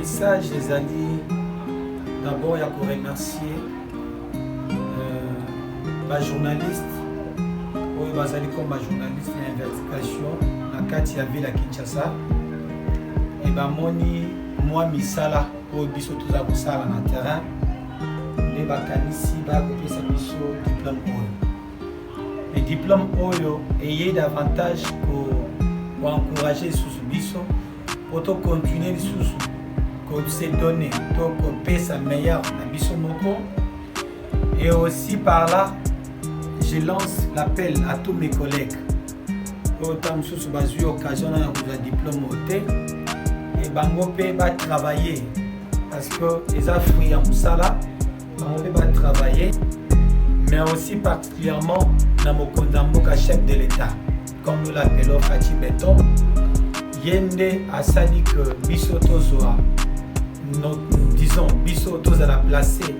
message ezali d'abord ya remercier ba journaliste oyo bazali comme journaliste ya investigation na kati ya ville ya Kinshasa et bamoni moi misala oyo biso toza kosala na terrain nde bakanisi bakopesa biso diplôme oyo et diplôme oyo eye davantage koencourager lisusu biso po tocontinue lisusu se donner kopesa meilleur na biso moko. Et aussi par là je lance l'appel à tous mes collègues autant mosusu bazwi occasion na kozwa diplôme ote et bango mpe batravailler parce que eza fruit ya mosala bango mpe batravailler mais aussi particulièrement na mokonzi ya mboka chef de l'état comme nous l'appelons Faci Beton ye nde asali que biso tozwa disons biso tozala placé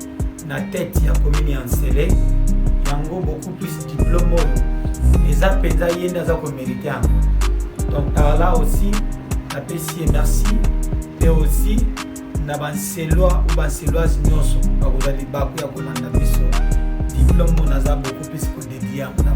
na tête ya commune ya Nsele yango beaucoup plus diplôme oyo eza mpenza ye nde aza komérite yango. Donc par là aussi napesi ye merci et aussi na banselois ou banseloise nyonso bakozali bako ya kolanda biso diplôme oyo naza beaucoup plus kodédie yango.